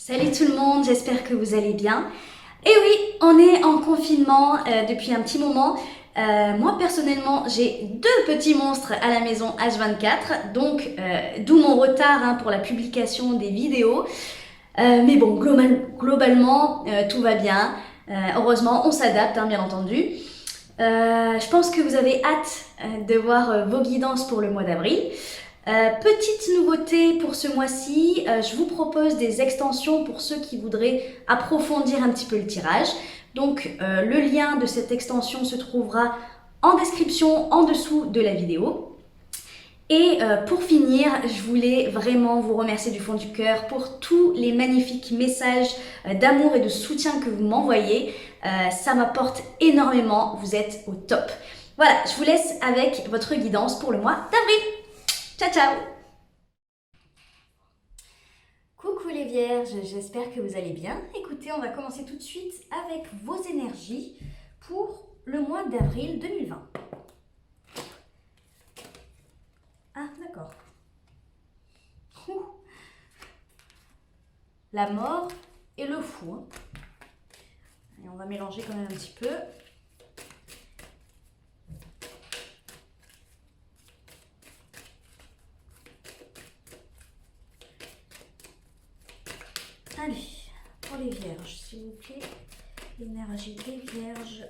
Salut tout le monde, j'espère que vous allez bien. Et oui, on est en confinement depuis un petit moment. Moi personnellement, j'ai deux petits monstres à la maison H24, donc d'où mon retard pour la publication des vidéos. Mais bon, globalement, tout va bien. Heureusement, on s'adapte, bien entendu. Je pense que vous avez hâte de voir vos guidances pour le mois d'avril. Petite nouveauté pour ce mois-ci, je vous propose des extensions pour ceux qui voudraient approfondir un petit peu le tirage. Donc le lien de cette extension se trouvera en description en dessous de la vidéo. Et pour finir, je voulais vraiment vous remercier du fond du cœur pour tous les magnifiques messages d'amour et de soutien que vous m'envoyez. Ça m'apporte énormément, vous êtes au top. Voilà, je vous laisse avec votre guidance pour le mois d'avril. Ciao ciao! Coucou les vierges, j'espère que vous allez bien. Écoutez, on va commencer tout de suite avec vos énergies pour le mois d'avril 2020. Ah, d'accord. La mort et le fou. Et on va mélanger quand même un petit peu. Allez, pour les vierges, s'il vous plaît, l'énergie des vierges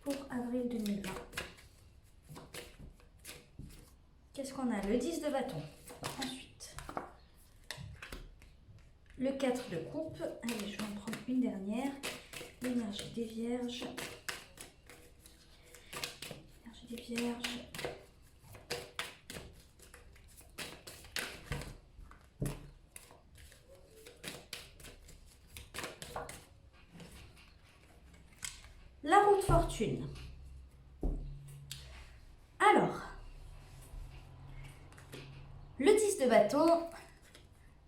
pour avril 2020. Qu'est-ce qu'on a? Le 10 de bâton. Ensuite, le 4 de coupe. Allez, je vais en prendre une dernière. L'énergie des vierges. L'énergie des vierges. La roue de fortune. Alors, le 10 de bâton,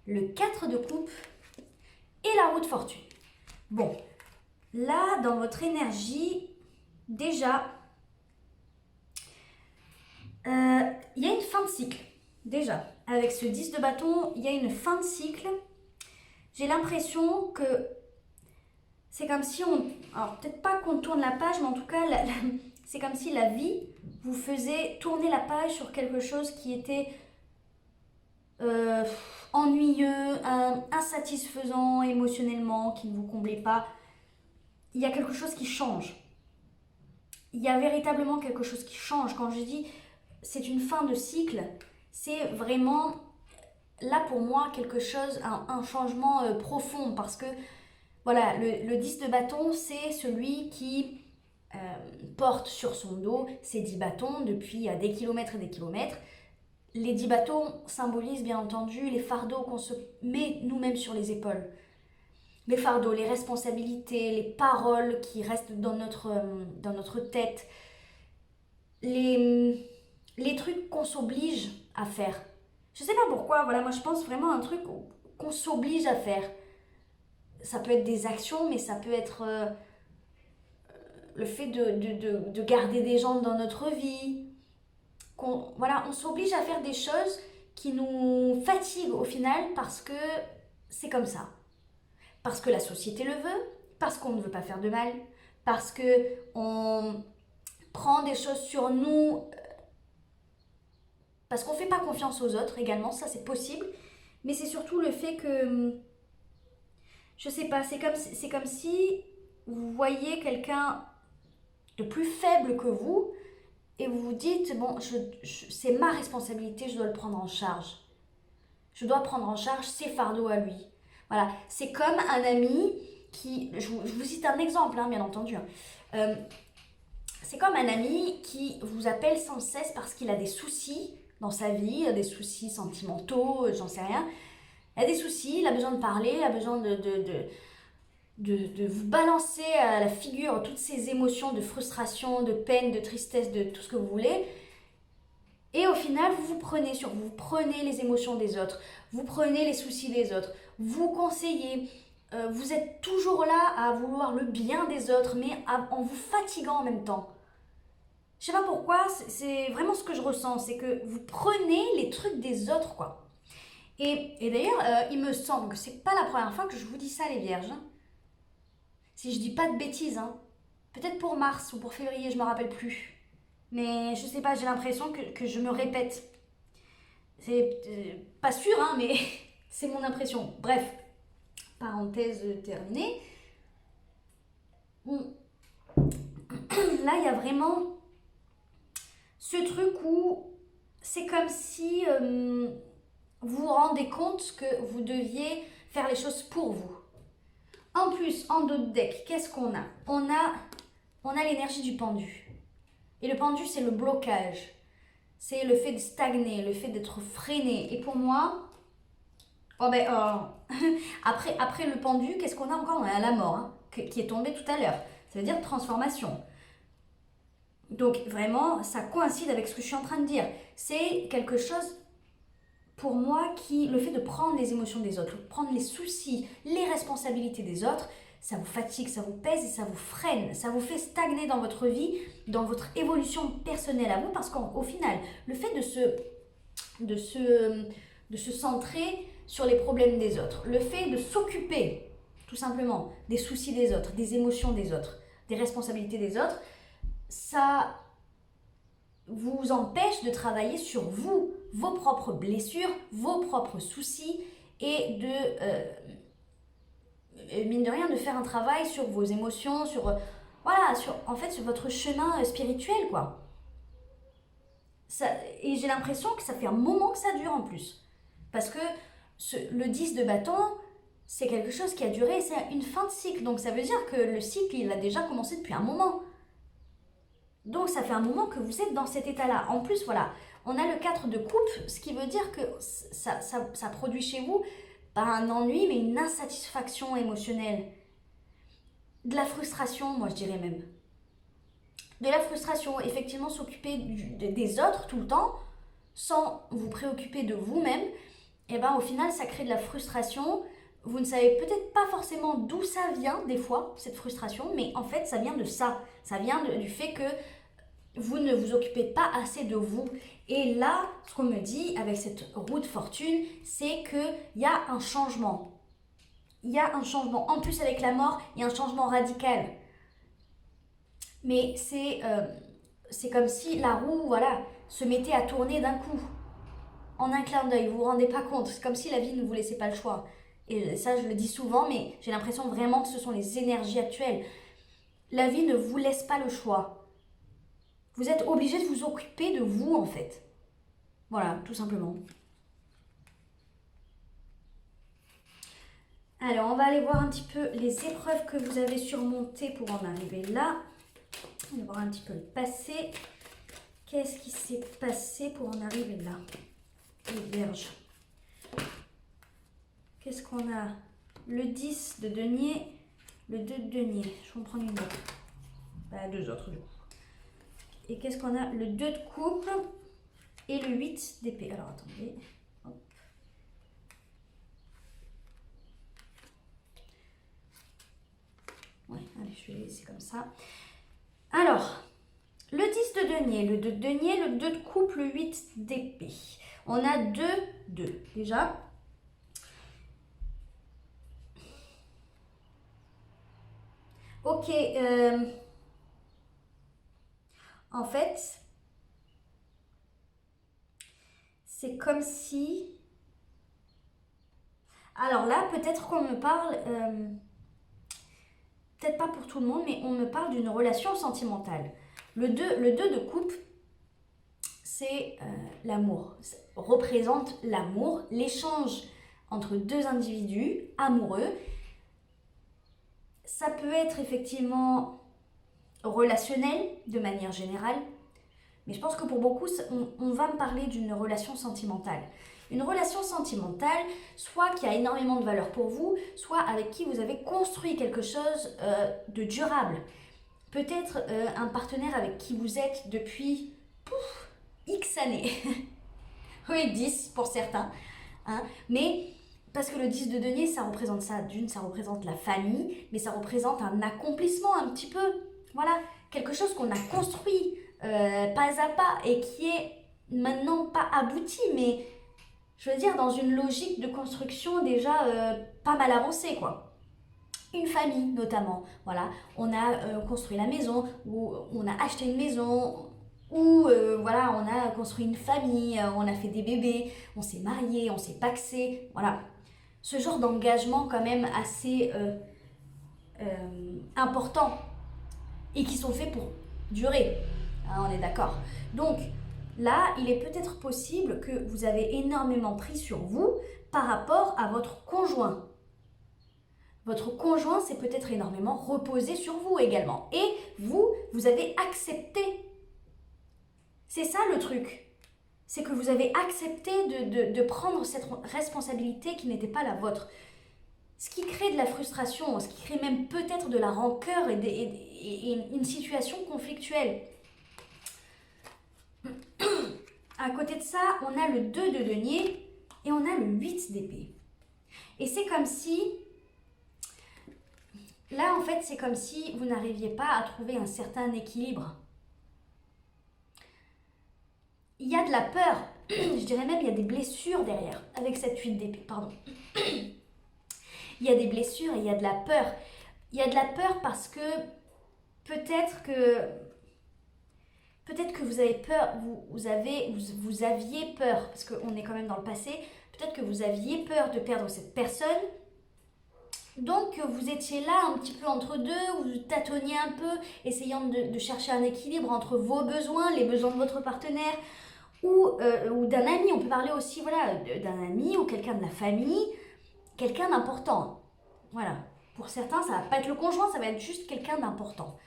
le 4 de coupe et la roue de fortune. Bon, là, dans votre énergie, déjà, il y a une fin de cycle. Déjà, avec ce 10 de bâton, il y a une fin de cycle. J'ai l'impression que c'est comme si on... Alors, peut-être pas qu'on tourne la page, mais en tout cas, c'est comme si la vie vous faisait tourner la page sur quelque chose qui était ennuyeux, insatisfaisant émotionnellement, qui ne vous comblait pas. Il y a quelque chose qui change. Il y a véritablement quelque chose qui change. Quand je dis c'est une fin de cycle, c'est vraiment là pour moi quelque chose, un changement profond, parce que voilà, le 10 de bâton, c'est celui qui porte sur son dos ses 10 bâtons depuis des kilomètres et des kilomètres. Les 10 bâtons symbolisent bien entendu les fardeaux qu'on se met nous-mêmes sur les épaules. Les fardeaux, les responsabilités, les paroles qui restent dans notre tête, les trucs qu'on s'oblige à faire. Je sais pas pourquoi, voilà, moi je pense vraiment à un truc qu'on s'oblige à faire. Ça peut être des actions, mais ça peut être le fait de garder des gens dans notre vie. Voilà, on s'oblige à faire des choses qui nous fatiguent au final parce que c'est comme ça. Parce que la société le veut, parce qu'on ne veut pas faire de mal, parce qu'on prend des choses sur nous, parce qu'on ne fait pas confiance aux autres également, ça c'est possible. Mais c'est surtout le fait que, je sais pas, c'est comme si vous voyez quelqu'un de plus faible que vous et vous vous dites, bon, c'est ma responsabilité, je dois le prendre en charge. Je dois prendre en charge ses fardeaux à lui. Voilà, c'est comme un ami qui, je vous cite un exemple, bien entendu. C'est comme un ami qui vous appelle sans cesse parce qu'il a des soucis dans sa vie, des soucis sentimentaux, j'en sais rien. Il a des soucis, il a besoin de parler, il a besoin de vous balancer à la figure toutes ces émotions de frustration, de peine, de tristesse, de tout ce que vous voulez. Et au final, vous prenez les émotions des autres, vous prenez les soucis des autres, vous conseillez, vous êtes toujours là à vouloir le bien des autres, mais en vous fatiguant en même temps. Je sais pas pourquoi, c'est vraiment ce que je ressens, c'est que vous prenez les trucs des autres, quoi. Et d'ailleurs, il me semble que c'est pas la première fois que je vous dis ça, les vierges. Si je dis pas de bêtises, hein. Peut-être pour mars ou pour février, je me rappelle plus. Mais je sais pas, j'ai l'impression que je me répète. C'est pas sûr, hein, mais c'est mon impression. Bref, parenthèse terminée. Bon. Là, il y a vraiment ce truc où c'est comme si vous vous rendez compte que vous deviez faire les choses pour vous. En plus, en dos de deck, qu'est-ce qu'on a? On a l'énergie du pendu. Et le pendu, c'est le blocage. C'est le fait de stagner, le fait d'être freiné. Et pour moi, après le pendu, qu'est-ce qu'on a encore? On a la mort, hein, qui est tombée tout à l'heure. Ça veut dire transformation. Donc vraiment, ça coïncide avec ce que je suis en train de dire. C'est quelque chose, pour moi, le fait de prendre les émotions des autres, prendre les soucis, les responsabilités des autres, ça vous fatigue, ça vous pèse et ça vous freine. Ça vous fait stagner dans votre vie, dans votre évolution personnelle à vous, parce qu'au final, le fait de se centrer sur les problèmes des autres, le fait de s'occuper, tout simplement, des soucis des autres, des émotions des autres, des responsabilités des autres, ça vous empêche de travailler sur vous, vos propres blessures, vos propres soucis et mine de rien, de faire un travail sur vos émotions, sur votre chemin spirituel, quoi. Et j'ai l'impression que ça fait un moment que ça dure en plus. Parce que le 10 de bâton, c'est quelque chose qui a duré, c'est une fin de cycle. Donc ça veut dire que le cycle, il a déjà commencé depuis un moment. Donc ça fait un moment que vous êtes dans cet état-là. En plus, voilà, on a le 4 de coupe, ce qui veut dire que ça produit chez vous pas un ennui, mais une insatisfaction émotionnelle. De la frustration, moi je dirais même. De la frustration, effectivement, s'occuper des autres tout le temps, sans vous préoccuper de vous-même, et ben au final ça crée de la frustration. Vous ne savez peut-être pas forcément d'où ça vient des fois, cette frustration, mais en fait ça vient de ça. Ça vient du fait que vous ne vous occupez pas assez de vous. Et là, ce qu'on me dit avec cette roue de fortune, c'est qu'il y a un changement. Il y a un changement. En plus, avec la mort, il y a un changement radical. Mais c'est comme si la roue, voilà, se mettait à tourner d'un coup. En un clin d'œil, vous vous rendez pas compte. C'est comme si la vie ne vous laissait pas le choix. Et ça, je le dis souvent, mais j'ai l'impression vraiment que ce sont les énergies actuelles. La vie ne vous laisse pas le choix. Vous êtes obligé de vous occuper de vous, en fait. Voilà, tout simplement. Alors, on va aller voir un petit peu les épreuves que vous avez surmontées pour en arriver là. On va voir un petit peu le passé. Qu'est-ce qui s'est passé pour en arriver là? Les Vierges. Qu'est-ce qu'on a? Le 10 de denier, le 2 de denier. Je vais en prendre une autre. Deux autres, du coup. Et qu'est-ce qu'on a? Le 2 de coupe et le 8 d'épée. Alors, attendez. Hop. Ouais, allez, je vais laisser comme ça. Alors, le 10 de denier, le 2 de denier, le 2 de coupe, le 8 d'épée. On a 2, déjà. Ok, en fait, c'est comme si... Alors là, peut-être qu'on me parle... peut-être pas pour tout le monde, mais on me parle d'une relation sentimentale. Le 2 de coupe, c'est l'amour. Ça représente l'amour, l'échange entre deux individus amoureux. Ça peut être effectivement relationnel de manière générale, mais je pense que pour beaucoup, on va me parler d'une relation sentimentale. Une relation sentimentale, soit qui a énormément de valeur pour vous, soit avec qui vous avez construit quelque chose de durable. Peut-être un partenaire avec qui vous êtes depuis X années. Oui, 10 pour certains. Hein, mais parce que le 10 de denier, ça représente ça. D'une, ça représente la famille, mais ça représente un accomplissement un petit peu. Voilà, quelque chose qu'on a construit pas à pas et qui est maintenant pas abouti, mais je veux dire, dans une logique de construction déjà pas mal avancée, quoi. Une famille, notamment. Voilà, on a construit la maison, ou on a acheté une maison, ou voilà, on a construit une famille, on a fait des bébés, on s'est marié, on s'est pacsé, voilà. Ce genre d'engagement quand même assez important et qui sont faits pour durer. Hein, on est d'accord. Donc là, il est peut-être possible que vous avez énormément pris sur vous par rapport à votre conjoint. Votre conjoint s'est peut-être énormément reposé sur vous également. Et vous avez accepté. C'est ça le truc. C'est que vous avez accepté de prendre cette responsabilité qui n'était pas la vôtre. Ce qui crée de la frustration, ce qui crée même peut-être de la rancœur et une situation conflictuelle. À côté de ça, on a le 2 de denier et on a le 8 d'épée. Et c'est comme si... Là, en fait, c'est comme si vous n'arriviez pas à trouver un certain équilibre. Il y a de la peur, je dirais même il y a des blessures derrière, avec cette 8 d'épée, pardon. Il y a des blessures et il y a de la peur. Il y a de la peur parce que peut-être que vous avez peur, vous aviez peur, parce qu'on est quand même dans le passé, peut-être que vous aviez peur de perdre cette personne. Donc vous étiez là un petit peu entre deux, vous tâtonniez un peu, essayant de chercher un équilibre entre vos besoins, les besoins de votre partenaire ou d'un ami. On peut parler aussi voilà, d'un ami ou quelqu'un de la famille, quelqu'un d'important. Voilà. Pour certains, ça va pas être le conjoint, ça va être juste quelqu'un d'important.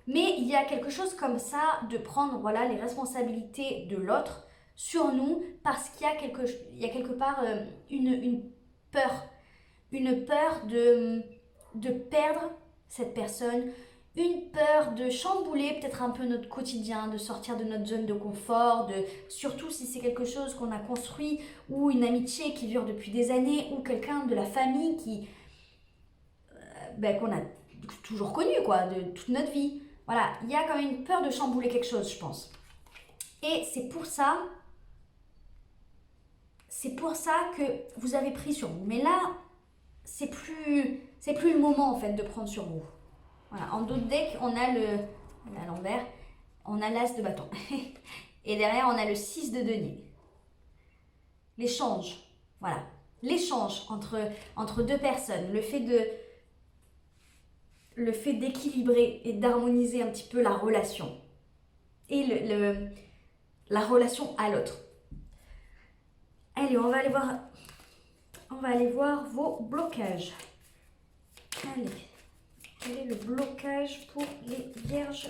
Mais il y a quelque chose comme ça de prendre voilà, les responsabilités de l'autre sur nous parce qu'il y a quelque part une peur. Une peur de perdre cette personne, une peur de chambouler peut-être un peu notre quotidien, de sortir de notre zone de confort, surtout si c'est quelque chose qu'on a construit ou une amitié qui dure depuis des années ou quelqu'un de la famille qu'on a toujours connu quoi, de toute notre vie. Voilà, il y a quand même une peur de chambouler quelque chose, je pense. Et c'est pour ça que vous avez pris sur vous. Mais là, c'est plus le moment en fait de prendre sur vous. Voilà, en d'autres decks, on a à l'envers, on a l'as de bâton. Et derrière, on a le 6 de denier. L'échange, voilà. L'échange entre deux personnes, le fait d'équilibrer et d'harmoniser un petit peu la relation. Et la relation à l'autre. Allez, on va aller voir vos blocages. Allez, quel est le blocage pour les vierges?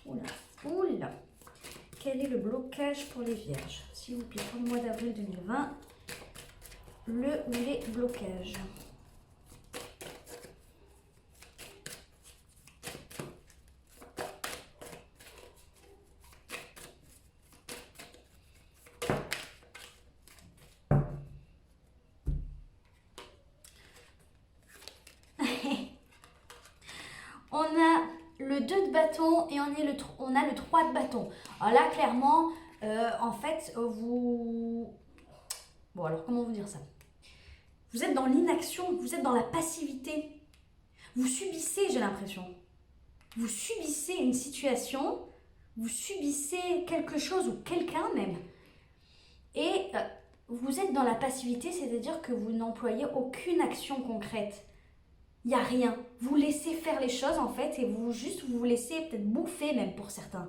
Oula. Quel est le blocage pour les vierges? S'il vous plaît, pour le mois d'avril 2020, le ou les blocages. On a le 2 de bâton et on a le 3 de bâton. Alors là, clairement, en fait, vous... Bon, alors comment vous dire ça? Vous êtes dans l'inaction, vous êtes dans la passivité. Vous subissez, j'ai l'impression. Vous subissez une situation, vous subissez quelque chose ou quelqu'un même. Et vous êtes dans la passivité, c'est-à-dire que vous n'employez aucune action concrète. Il n'y a rien. Vous laissez faire les choses en fait et vous vous laissez peut-être bouffer même pour certains.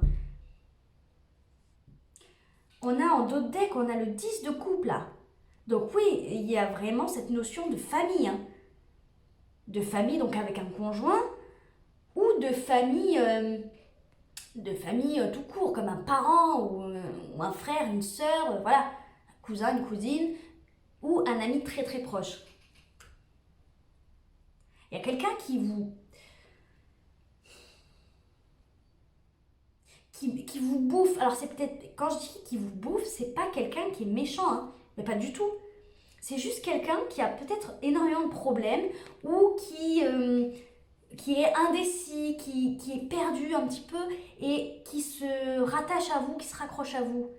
On a en d'autres decks, on a le 10 de coupe là. Donc oui, il y a vraiment cette notion de famille. Hein. De famille donc avec un conjoint ou de famille tout court comme un parent ou un frère, une sœur, voilà, un cousin, une cousine ou un ami très très proche. Il y a quelqu'un qui vous bouffe. Alors c'est peut-être, quand je dis qui vous bouffe, c'est pas quelqu'un qui est méchant, hein, mais pas du tout. C'est juste quelqu'un qui a peut-être énormément de problèmes ou qui est indécis, qui est perdu un petit peu et qui se rattache à vous, qui se raccroche à vous.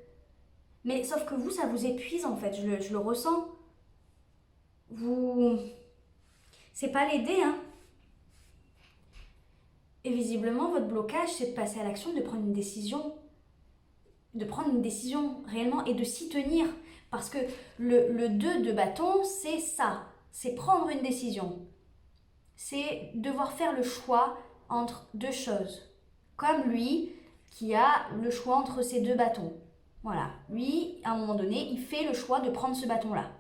Mais sauf que vous, ça vous épuise en fait, je le ressens. Vous... C'est pas l'aider, hein. Et visiblement, votre blocage, c'est de passer à l'action, de prendre une décision. De prendre une décision réellement et de s'y tenir. Parce que le 2 de bâton, c'est ça. C'est prendre une décision. C'est devoir faire le choix entre deux choses. Comme lui, qui a le choix entre ces deux bâtons. Voilà. Lui, à un moment donné, il fait le choix de prendre ce bâton-là.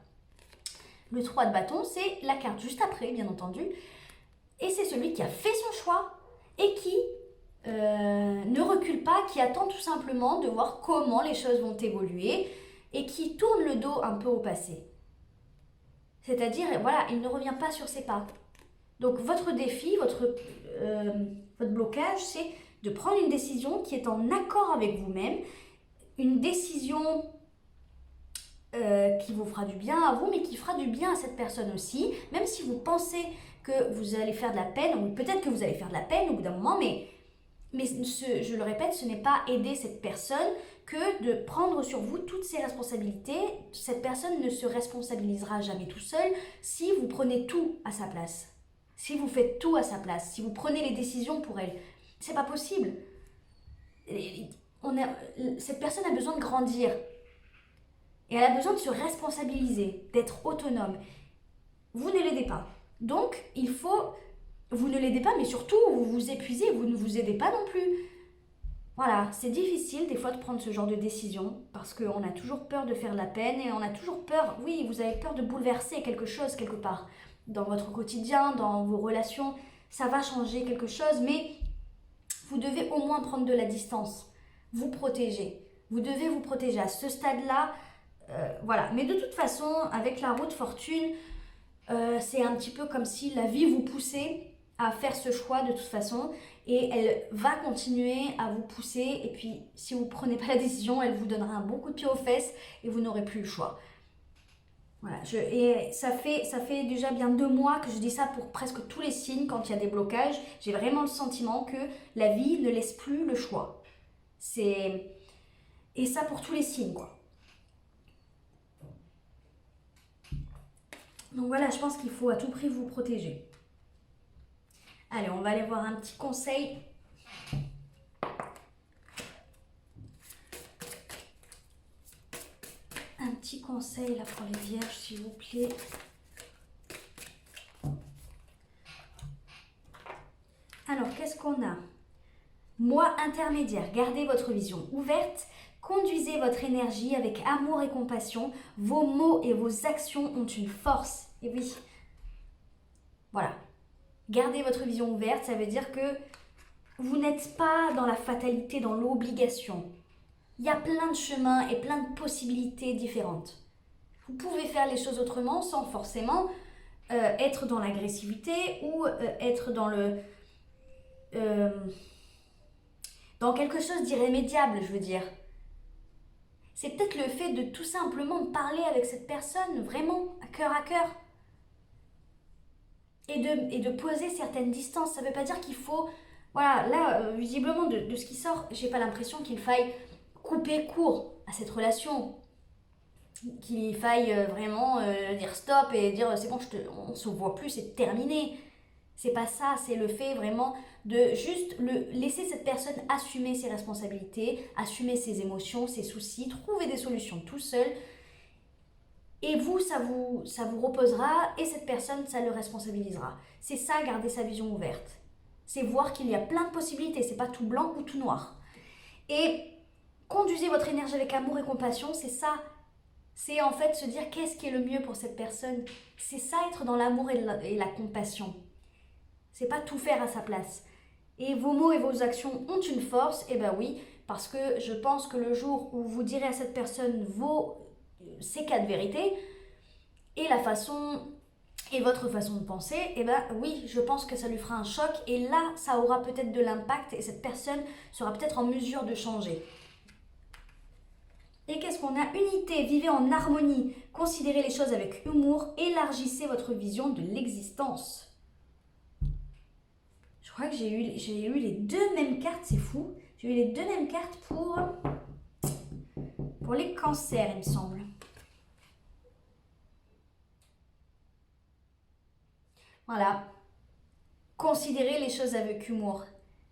Le 3 de bâton, c'est la carte juste après, bien entendu. Et c'est celui qui a fait son choix et qui ne recule pas, qui attend tout simplement de voir comment les choses vont évoluer et qui tourne le dos un peu au passé. C'est-à-dire, voilà, il ne revient pas sur ses pas. Donc votre défi, votre blocage, c'est de prendre une décision qui est en accord avec vous-même, une décision qui vous fera du bien à vous, mais qui fera du bien à cette personne aussi, même si vous pensez que vous allez faire de la peine, ou peut-être que vous allez faire de la peine au bout d'un moment, mais je le répète, ce n'est pas aider cette personne que de prendre sur vous toutes ses responsabilités. Cette personne ne se responsabilisera jamais tout seul si vous prenez tout à sa place. Si vous faites tout à sa place, si vous prenez les décisions pour elle. C'est pas possible. Cette personne a besoin de grandir. Et elle a besoin de se responsabiliser, d'être autonome. Vous ne l'aidez pas. Donc, vous ne l'aidez pas, mais surtout, vous vous épuisez, vous ne vous aidez pas non plus. Voilà, c'est difficile des fois de prendre ce genre de décision, parce qu'on a toujours peur de faire de la peine, et on a toujours peur, oui, vous avez peur de bouleverser quelque chose quelque part. Dans votre quotidien, dans vos relations, ça va changer quelque chose, mais vous devez au moins prendre de la distance, vous protéger. Vous devez vous protéger à ce stade-là. Voilà, mais de toute façon, avec la roue de fortune, c'est un petit peu comme si la vie vous poussait à faire ce choix de toute façon, et elle va continuer à vous pousser, et puis si vous ne prenez pas la décision, elle vous donnera un bon coup de pied aux fesses et vous n'aurez plus le choix. Voilà, et ça fait déjà bien 2 mois que je dis ça pour presque tous les signes. Quand il y a des blocages, j'ai vraiment le sentiment que la vie ne laisse plus le choix. Et ça pour tous les signes, quoi. Donc voilà, je pense qu'il faut à tout prix vous protéger. Allez, on va aller voir un petit conseil. Un petit conseil là pour les vierges, s'il vous plaît. Alors, qu'est-ce qu'on a? Moi intermédiaire, gardez votre vision ouverte. Conduisez votre énergie avec amour et compassion. Vos mots et vos actions ont une force. Et oui, voilà. Gardez votre vision ouverte, ça veut dire que vous n'êtes pas dans la fatalité, dans l'obligation. Il y a plein de chemins et plein de possibilités différentes. Vous pouvez faire les choses autrement sans forcément être dans l'agressivité ou être dans dans quelque chose d'irrémédiable, je veux dire. C'est peut-être le fait de tout simplement parler avec cette personne vraiment à cœur et de poser certaines distances. Ça ne veut pas dire qu'il faut... Voilà, là, visiblement, de ce qui sort, j'ai pas l'impression qu'il faille couper court à cette relation. Qu'il faille vraiment dire stop et dire c'est bon, on se voit plus, c'est terminé. C'est pas ça, c'est le fait vraiment de juste laisser cette personne assumer ses responsabilités, assumer ses émotions, ses soucis, trouver des solutions tout seul. Et vous, ça vous reposera, et cette personne, ça le responsabilisera. C'est ça, garder sa vision ouverte. C'est voir qu'il y a plein de possibilités, c'est pas tout blanc ou tout noir. Et conduisez votre énergie avec amour et compassion, c'est ça. C'est en fait se dire qu'est-ce qui est le mieux pour cette personne. C'est ça, être dans l'amour et la compassion. C'est pas tout faire à sa place. Et vos mots et vos actions ont une force, et ben oui, parce que je pense que le jour où vous direz à cette personne ces 4 vérités, et votre façon de penser, et ben oui, je pense que ça lui fera un choc, et là, ça aura peut-être de l'impact, et cette personne sera peut-être en mesure de changer. Et qu'est-ce qu'on a? Unité, vivez en harmonie, considérez les choses avec humour, élargissez votre vision de l'existence. Je crois que j'ai eu les 2 mêmes cartes, c'est fou. J'ai eu les 2 mêmes cartes pour pour les cancers, il me semble. Voilà. Considérez les choses avec humour.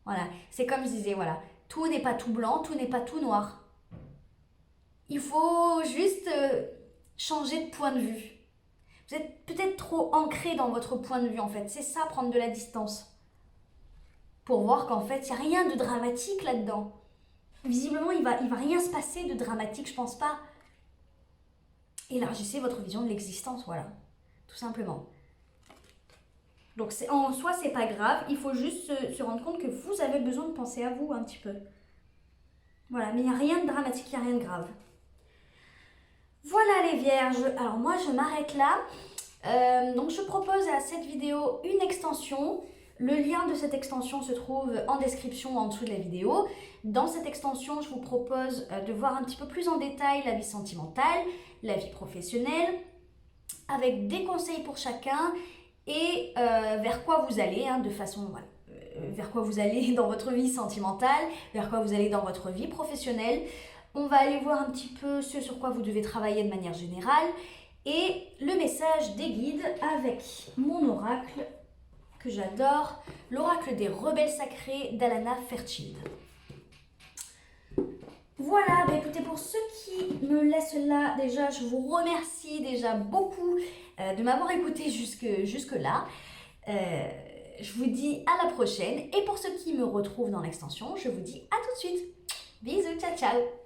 Voilà. C'est comme je disais, voilà. Tout n'est pas tout blanc, tout n'est pas tout noir. Il faut juste changer de point de vue. Vous êtes peut-être trop ancré dans votre point de vue en fait. C'est ça, prendre de la distance. Pour voir qu'en fait, il n'y a rien de dramatique là-dedans. Visiblement, il va rien se passer de dramatique, je pense pas. Élargissez votre vision de l'existence, voilà. Tout simplement. Donc en soi, c'est pas grave. Il faut juste se rendre compte que vous avez besoin de penser à vous un petit peu. Voilà, mais il n'y a rien de dramatique, il n'y a rien de grave. Voilà les vierges, alors moi je m'arrête là. Donc je propose à cette vidéo une extension. Le lien de cette extension se trouve en description en dessous de la vidéo. Dans cette extension, je vous propose de voir un petit peu plus en détail la vie sentimentale, la vie professionnelle, avec des conseils pour chacun et vers quoi vous allez, de façon... Voilà, vers quoi vous allez dans votre vie sentimentale, vers quoi vous allez dans votre vie professionnelle. On va aller voir un petit peu ce sur quoi vous devez travailler de manière générale et le message des guides avec mon oracle que j'adore, l'oracle des rebelles sacrés d'Alana Fairchild. Voilà, écoutez, pour ceux qui me laissent là, déjà, je vous remercie déjà beaucoup de m'avoir écouté jusque-là. Je vous dis à la prochaine et pour ceux qui me retrouvent dans l'extension, je vous dis à tout de suite. Bisous, ciao ciao.